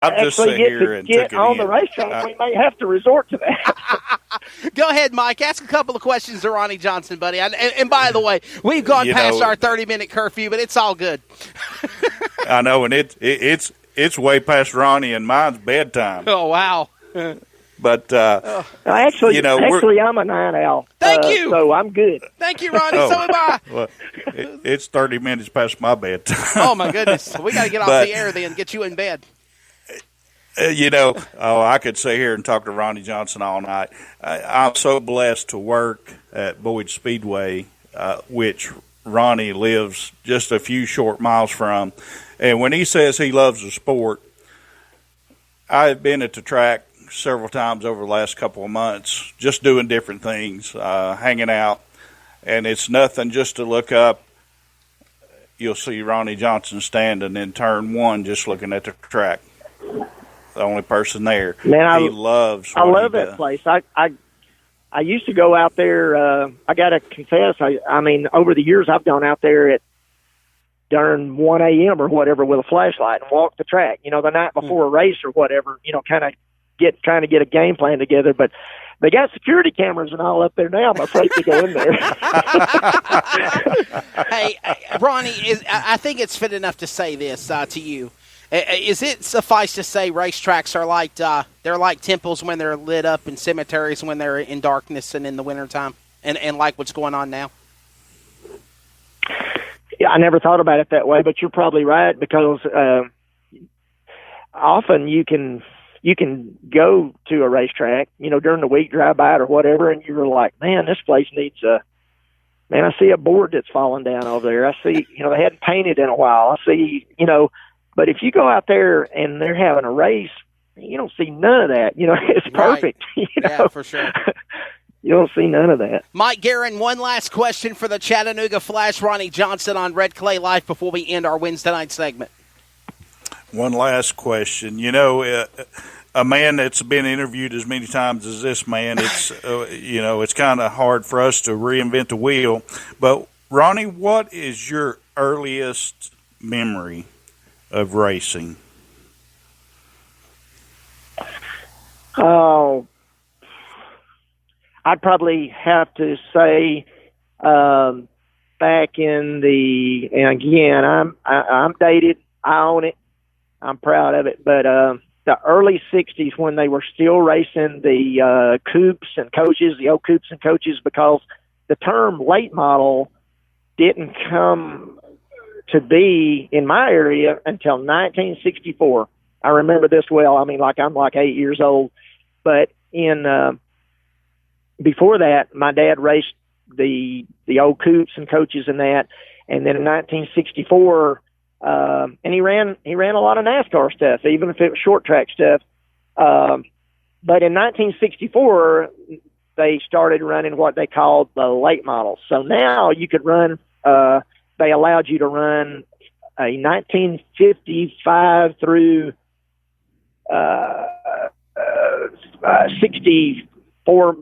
just sit here and get took it on in. the racetrack, we may have to resort to that. Go ahead, Mike. Ask a couple of questions to Ronnie Johnson, buddy. And by the way, we've gone past our 30-minute curfew, but it's all good. I know, and it's way past Ronnie and mine's bedtime. Oh, wow. But actually, I'm a night owl. Thank you. So I'm good. Thank you, Ronnie. So am I. Well, it's 30 minutes past my bedtime. Oh, my goodness. We got to get off the air then and get you in bed. I could sit here and talk to Ronnie Johnson all night. I'm so blessed to work at Boyd Speedway, which Ronnie lives just a few short miles from. And when he says he loves the sport, I've been at the track several times over the last couple of months, just doing different things, hanging out. And it's nothing just to look up. You'll see Ronnie Johnson standing in turn one just looking at the track. The only person there. Man, he loves what I love he that does. place. I used to go out there. I got to confess, I mean, over the years I've gone out there at during 1 a.m. or whatever with a flashlight and walk the track, the night before a race or whatever, trying to get a game plan together. But they got security cameras and all up there now. I'm afraid to go in there. Hey, Ronnie, I think it's fit enough to say this to you. Is it suffice to say racetracks are like they're like temples when they're lit up and cemeteries when they're in darkness and in the wintertime and like what's going on now? Yeah, I never thought about it that way, but you're probably right because often you can go to a racetrack, during the week, drive by it or whatever, and you're like, man, this place needs man, I see a board that's fallen down over there. I see, they hadn't painted in a while. I see, but if you go out there and they're having a race, you don't see none of that. It's perfect. Right. Yeah, for sure. You don't see none of that. Mike Guerin, one last question for the Chattanooga Flash, Ronnie Johnson on Red Clay Life before we end our Wednesday night segment. One last question. A man that's been interviewed as many times as this man, it's it's kind of hard for us to reinvent the wheel. But Ronnie, what is your earliest memory of racing? Oh, I'd probably have to say back in and again, I'm dated. I own it. I'm proud of it. But the early 60s when they were still racing the coupes and coaches, the old coupes and coaches, because the term late model didn't come to be in my area until 1964. I remember this well. I mean, I'm 8 years old. But before that, my dad raced the old coupes and coaches and that. And then in 1964, and he ran a lot of NASCAR stuff, even if it was short track stuff. But in 1964, they started running what they called the late models. So now you could run, they allowed you to run a 1955 through 64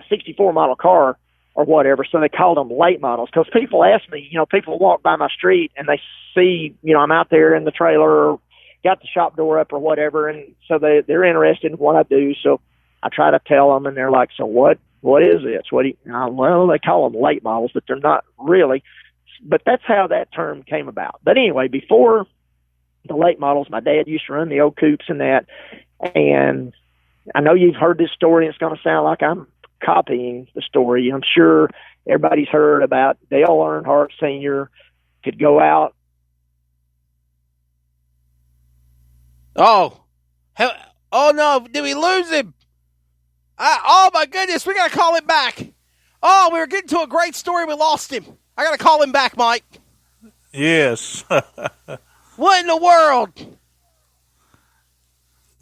64 model car or whatever. So they called them late models because people ask me, people walk by my street and they see, I'm out there in the trailer or got the shop door up or whatever. And so they're interested in what I do. So I try to tell them and they're like, so what is this? Well, they call them late models, but they're not really. But that's how that term came about. But anyway, before the late models, my dad used to run the old coupes and that. And I know you've heard this story, and it's going to sound like I'm copying the story. I'm sure everybody's heard about Dale Earnhardt Sr. could go out. Oh no, did we lose him? Oh my goodness, we got to call him back. Oh, we were getting to a great story. We lost him. I got to call him back, Mike. Yes. What in the world?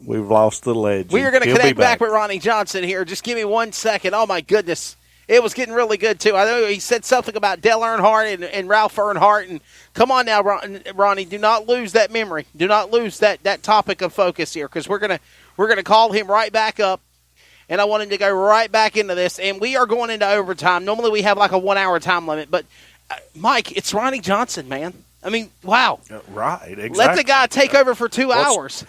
We've lost the legend. We are going to connect back with Ronnie Johnson here. Just give me 1 second. Oh, my goodness. It was getting really good, too. I know he said something about Dale Earnhardt and Ralph Earnhardt. And come on now, Ronnie, do not lose that memory. Do not lose that topic of focus here because we're gonna call him right back up. And I want him to go right back into this. And we are going into overtime. Normally we have like a 1 hour time limit. But, Mike, it's Ronnie Johnson, man. I mean, wow. Right, exactly. Let the guy take over for 2 hours.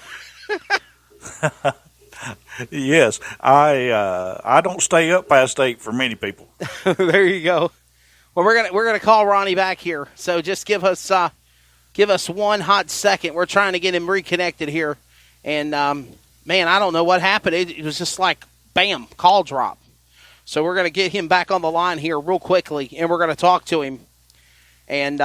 Yes, I don't stay up past 8 for many people. There you go. Well, we're gonna call Ronnie back here. So just give us one hot second. We're trying to get him reconnected here, and man, I don't know what happened. It was just like bam, call drop. So we're gonna get him back on the line here real quickly, and we're gonna talk to him. And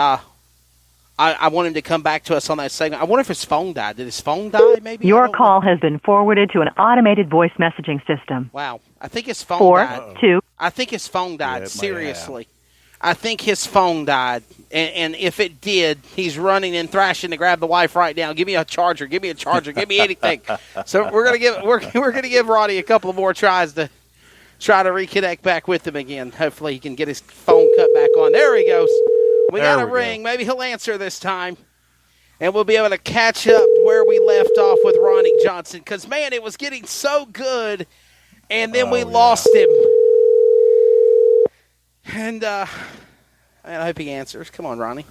I want him to come back to us on that segment. I wonder if his phone died. Did his phone die? Maybe your call has been forwarded to an automated voice messaging system. Wow, I think his phone died. 2. I think his phone died. Yeah, Seriously. I think his phone died, and if it did, he's running and thrashing to grab the wife right now. Give me a charger. Give me a charger. Give me anything. So we're gonna give Ronnie a couple more tries to try to reconnect back with him again. Hopefully, he can get his phone cut back on. There he goes. We got a ring. Maybe he'll answer this time, and we'll be able to catch up where we left off with Ronnie Johnson. Because man, it was getting so good, and then we lost him. And I hope he answers. Come on, Ronnie.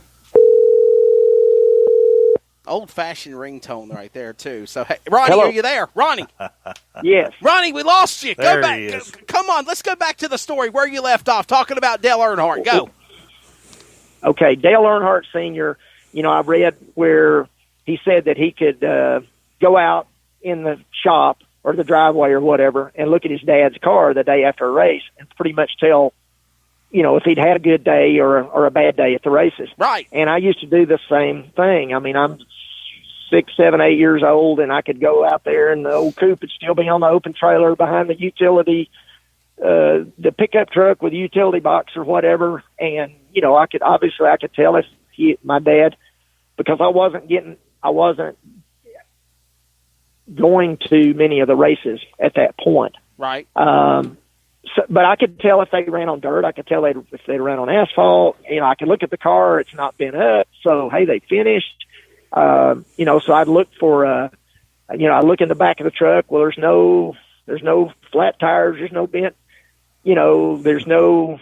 Old-fashioned ringtone right there, too. So, hey, Ronnie, Hello. are you there? Ronnie. Yes. Ronnie, we lost you. There Go back. he is. Come on, let's go back to the story where you left off, talking about Dale Earnhardt. Go. Okay, Dale Earnhardt Sr., I read where he said that he could go out in the shop or the driveway or whatever and look at his dad's car the day after a race and pretty much tell, if he'd had a good day or a bad day at the races. Right. And I used to do the same thing. I mean, I'm 6, 7, 8 years old, and I could go out there, and the old coupe would still be on the open trailer behind the utility, the pickup truck with the utility box or whatever. And, I could tell if my dad, because I wasn't going to many of the races at that point. Right. But I could tell if they ran on dirt. I could tell if they ran on asphalt. I could look at the car; it's not been up. So hey, they finished. So I'd look for. I look in the back of the truck. Well, there's no flat tires. There's no bent. There's no.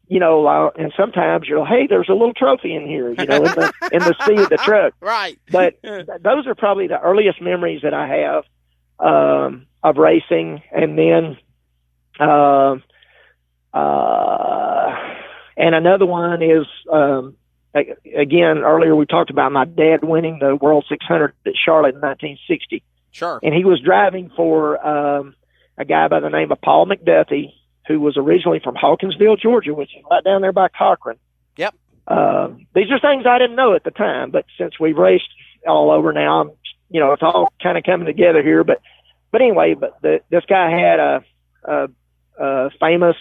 And sometimes you're like, hey, there's a little trophy in here. In the seat of the truck. Right. But those are probably the earliest memories that I have of racing, and then. And another one is, again, earlier we talked about my dad winning the World 600 at Charlotte in 1960. Sure. And he was driving for a guy by the name of Paul McDuffie, who was originally from Hawkinsville, Georgia, which is right down there by Cochran. Yep. These are things I didn't know at the time, but since we've raced all over now, it's all kind of coming together here. But anyway, this guy had a famous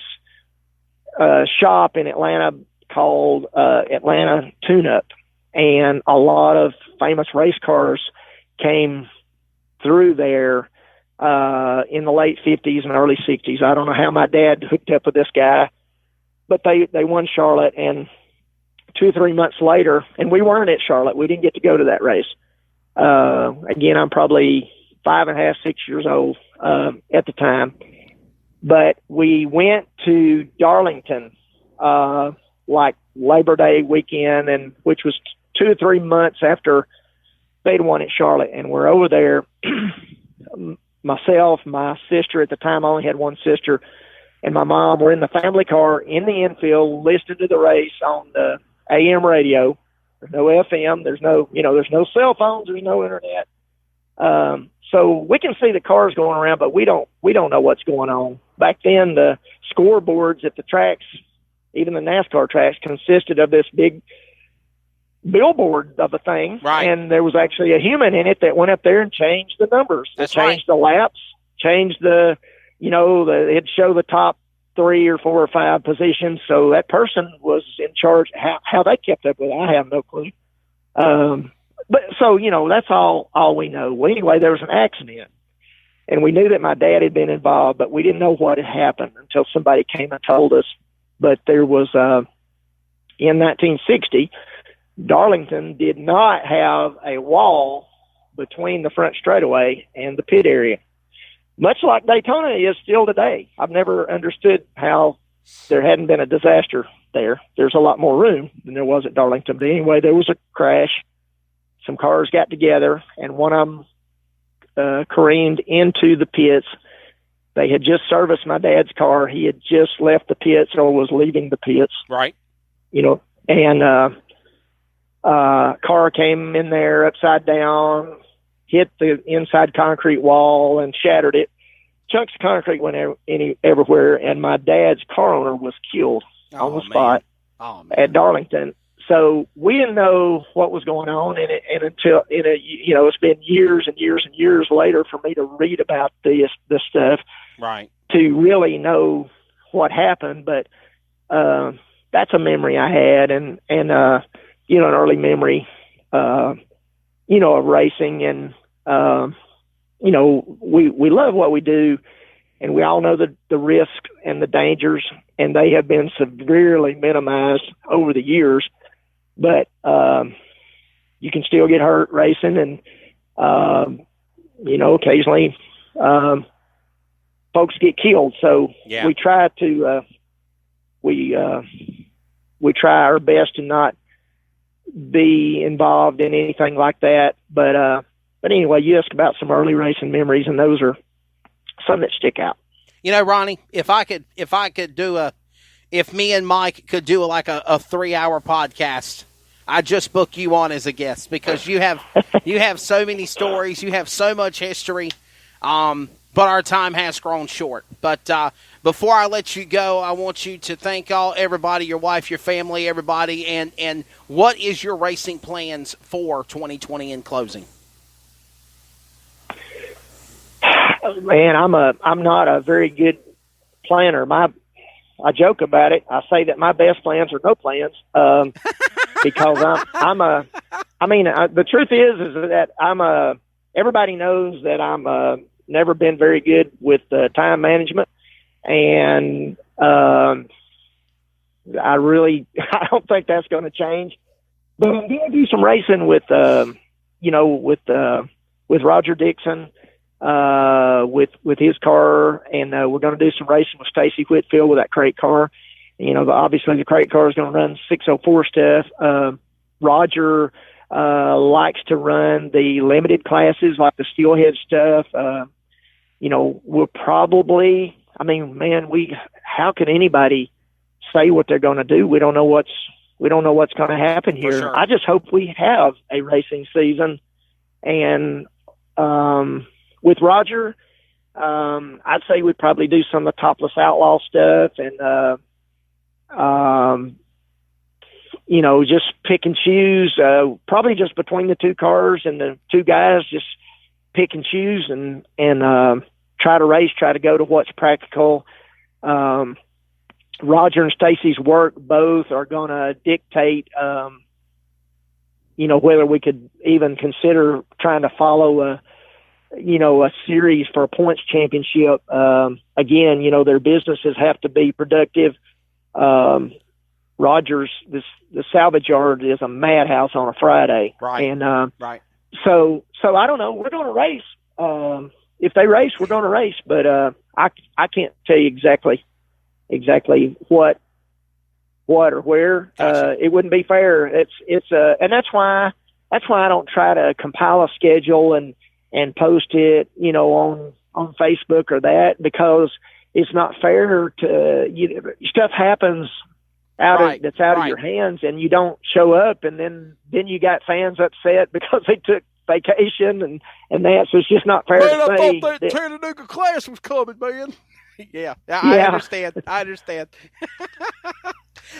shop in Atlanta called Atlanta Tune-Up, and a lot of famous race cars came through there in the late 50s and early 60s. I don't know how my dad hooked up with this guy, but they won Charlotte, and 2 or 3 months later, and we weren't at Charlotte. We didn't get to go to that race. Again, I'm probably 5.5, 6 years old at the time. But we went to Darlington, like Labor Day weekend, and which was 2 or 3 months after they'd won at Charlotte. And we're over there, myself, my sister, at the time I only had one sister, and my mom were in the family car in the infield listening to the race on the AM radio. There's no FM. There's no cell phones. There's no internet. So we can see the cars going around, but we don't know what's going on. Back then, the scoreboards at the tracks, even the NASCAR tracks, consisted of this big billboard of a thing. Right. And there was actually a human in it that went up there and changed the numbers. That's changed the laps, changed it'd show the top 3 or 4 or 5 positions. So that person was in charge. How they kept up with it, I have no clue. But so, that's all we know. Well, anyway, there was an accident, and we knew that my dad had been involved, but we didn't know what had happened until somebody came and told us. But there was, in 1960, Darlington did not have a wall between the front straightaway and the pit area, much like Daytona is still today. I've never understood how there hadn't been a disaster there. There's a lot more room than there was at Darlington. But anyway, there was a crash. Some cars got together, and one of them careened into the pits. They had just serviced my dad's car. He had just left the pits or was leaving the pits. Right. And car came in there upside down, hit the inside concrete wall and shattered it. Chunks of concrete went everywhere, and my dad's car owner was killed on the spot at Darlington. So we didn't know what was going on, and until it's been years and years and years later for me to read about this stuff, right, to really know what happened. But that's a memory I had, and an early memory, of racing, and we love what we do, and we all know the risk and the dangers, and they have been severely minimized over the years. But you can still get hurt racing, and occasionally folks get killed. So we try to we try our best to not be involved in anything like that. But anyway, you asked about some early racing memories, and those are some that stick out. Ronnie, if me and Mike could do like a 3-hour podcast, I'd just book you on as a guest, because you have so many stories, you have so much history, but our time has grown short. But before I let you go, I want you to thank everybody, your wife, your family, everybody, and what is your racing plans for 2020 in closing? Man, I'm not a very good planner. I joke about it. I say that my best plans are no plans, because the truth is that everybody knows that I'm never been very good with time management, and I don't think that's going to change. But I'm going to do some racing with Roger Dixon, with his car, and we're going to do some racing with Stacy Whitfield with that crate car. Obviously the crate car is going to run 604 stuff. Roger likes to run the limited classes like the steelhead stuff. We'll probably, how can anybody say what they're going to do? We don't know what's going to happen here. Sure. I just hope we have a racing season, and with Roger, I'd say we'd probably do some of the Topless Outlaw stuff, and just pick and choose, probably just between the two cars and the two guys, just pick and choose and try to race, try to go to what's practical. Roger and Stacy's work both are going to dictate, whether we could even consider trying to follow a series for a points championship. Again, their businesses have to be productive. Rogers, the salvage yard is a madhouse on a Friday. Right. And, right. So I don't know. We're going to race. If they race, we're going to race, but, I can't tell you exactly what or where. Gotcha. It wouldn't be fair. And that's why I don't try to compile a schedule and post it, on Facebook or that, because it's not fair to, stuff happens that's out of your hands, and you don't show up, and then you got fans upset because they took vacation and that. So it's just not fair to say. I thought that Chattanooga class was coming, man. Yeah, I understand.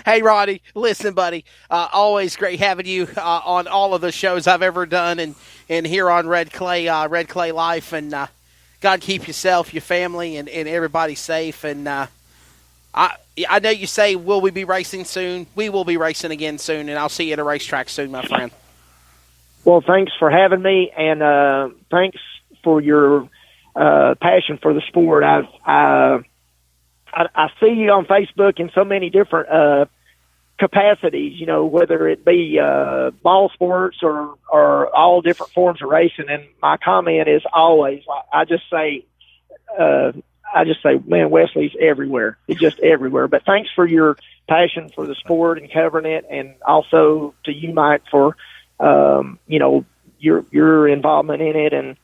Hey, Ronnie, listen, buddy, always great having you on all of the shows I've ever done, and here on Red Clay Life, and God keep yourself, your family, and everybody safe. And I know you say, will we be racing soon? We will be racing again soon, and I'll see you at a racetrack soon, my friend. Well, thanks for having me, and thanks for your passion for the sport. I see you on Facebook in so many different capacities, whether it be ball sports or all different forms of racing. And my comment is always, I just say, I just say, man, Wesley's everywhere. He's just everywhere. But thanks for your passion for the sport and covering it, and also to you, Mike, for your involvement in it. And